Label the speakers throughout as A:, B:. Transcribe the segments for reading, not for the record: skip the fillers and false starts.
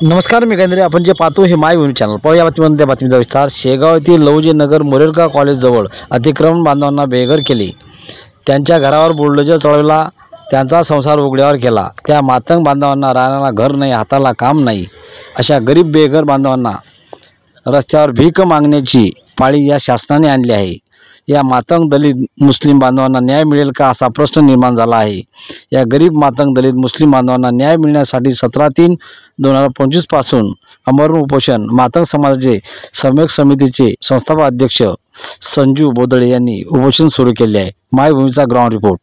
A: नमस्कार, मी गैंद्रे. आपण जे पाहतो हे माय भूमी चॅनल. पाहूया बातमीमध्ये बातमीचा विस्तार. शेगाव येथील लवजी नगर मोरेलका कॉलेजजवळ अतिक्रमण बांधवांना बेघर केले. त्यांच्या घरावर बुलडोजर चढवला, त्यांचा संसार उघड्यावर केला. त्या मातंग बांधवांना राहण्याला घर नाही, हाताला काम नाही, अशा गरीब बेघर बांधवांना रस्त्यावर भीक मागण्याची पाळी या शासनाने आणली आहे. या मातंग दलित मुस्लिम बांधवांना न्याय मिळेल का, असा प्रश्न निर्माण झाला आहे. या गरीब मातंग दलित मुस्लिम बांधवांना न्याय मिळण्यासाठी 17/3/2025 पासून अमरण उपोषण मातंग समाजाचे सम्यक समितीचे संस्थापक अध्यक्ष संजू बोदळे यांनी उपोषण सुरू केले आहे. मायभूमीचा ग्राउंड रिपोर्ट.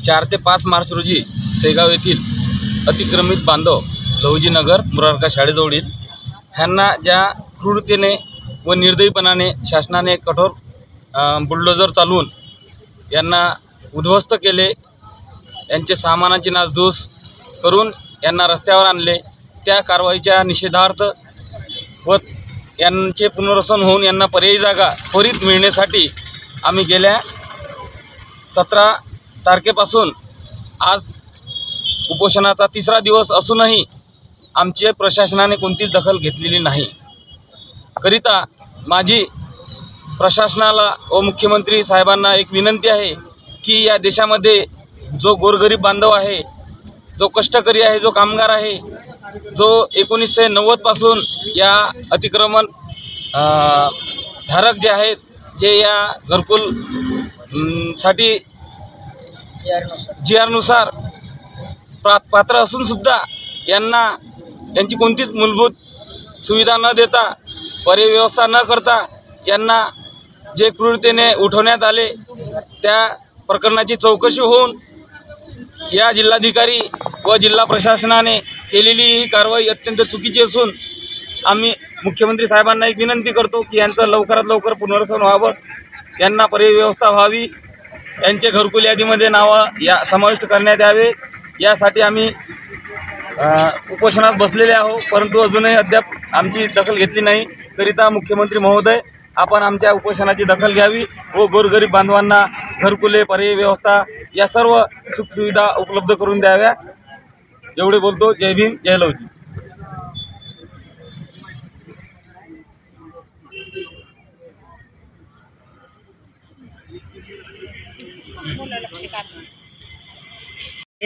B: 4 ते 5 मार्च रोजी शेगाव येथील अतिक्रमित बांधव लवजी नगर मोरेलका शाळेजवळील ह्यांना ज्या क्रूरतेने व निर्दयीपणाने शासनाने कठोर बुलडोजर चालवून यांना उद्ध्वस्त केले, यांचे सामानाची नासधूस करून यांना रस्त्यावर आणले, त्या कारवाईच्या निषेधार्थ व यांचे पुनर्वसन होऊन यांना पर्यायी जागा त्वरित मिळण्यासाठी आम्ही गेल्या 17 तारखेपासून आज उपोषणाचा 3रा दिवस असूनही आमच्या प्रशासनाने कोणतीच दखल घेतलेली नाही. करिता माझी प्रशासनाला व मुख्यमंत्री साहेबांना एक विनंती आहे की या देशामध्ये जो गोरगरीब बांधव आहे, जो कष्टकरी आहे, जो कामगार आहे, जो 1990 पासून या अतिक्रमण धारक जे आहेत, जे या घरकुल साठी GR नुसार पात्र असून सुद्धा यांची कोणतीच मूलभूत सुविधा न देता, पर्यायी व्यवस्था न करता यांना जे क्रूरतेने उठवण्यात आले, त्या प्रकरणाची चौकशी होऊन या जिल्हाधिकारी व जिल्हा प्रशासनाने केलेली ही कारवाई अत्यंत चुकीची असून आम्ही मुख्यमंत्री साहेबांना एक विनंती करतो की यांचं लवकरात लवकर पुनर्वसन व्हावं, यांना पर्यायी व्यवस्था व्हावी, यांचे घरकुल यादीमध्ये नावं समाविष्ट करण्यात यावे. यासाठी आम्ही उपोषणात बसलेले आहोत, परंतु अजूनही अद्याप आमची दखल घेतली नाही. करिता मुख्यमंत्री महोदय, आपण आमच्या उपोषणाची दखल घ्यावी व गोरगरीब बांधवांना घरकुले, पर्यायी व्यवस्था या सर्व सुखसुविधा उपलब्ध करून द्याव्या. एवढे बोलतो. जय भीम, जय लवजी.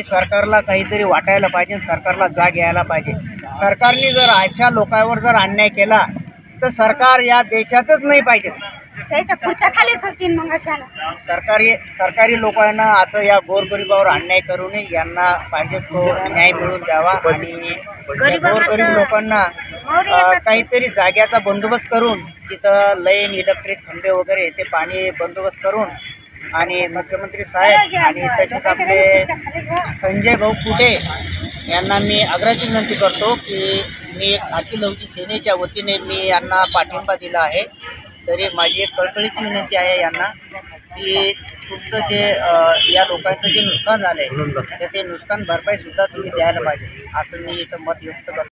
C: सरकारला काहीतरी वाटायला पाहिजे, सरकारला जाग यायला पाहिजे. सरकारने जर अशा लोकांवर जर अन्याय केला तर सरकार या देशातच नाही पाहिजे.
D: त्याच्या पुढच्या खाली होतील मग अशाला
C: सरकारी लोकांना असं या गोरगरिबावर अन्याय करू नये, यांना पाहिजे तो न्याय मिळवून द्यावा आणि गोरगरीब लोकांना काहीतरी जाग्याचा बंदोबस्त करून तिथं लाईन, इलेक्ट्रिक खंबे वगैरे ते पाणी बंदोबस्त करून आणि मुख्यमंत्री साहेब आणि तसेच आपले संजय भाऊ कुटे यांना मी आग्रहाची विनंती करतो की मी भारतीय लवजी सेनेच्या वतीने मी यांना पाठिंबा दिला आहे. तरी माझी एक कळकळीची विनंती आहे यांना की तुमचं जे या लोकांचं जे नुकसान झालं आहे तर ते नुकसान भरपाईसुद्धा तुम्ही द्यायला पाहिजे, असं मी इथं मत व्यक्त करतो.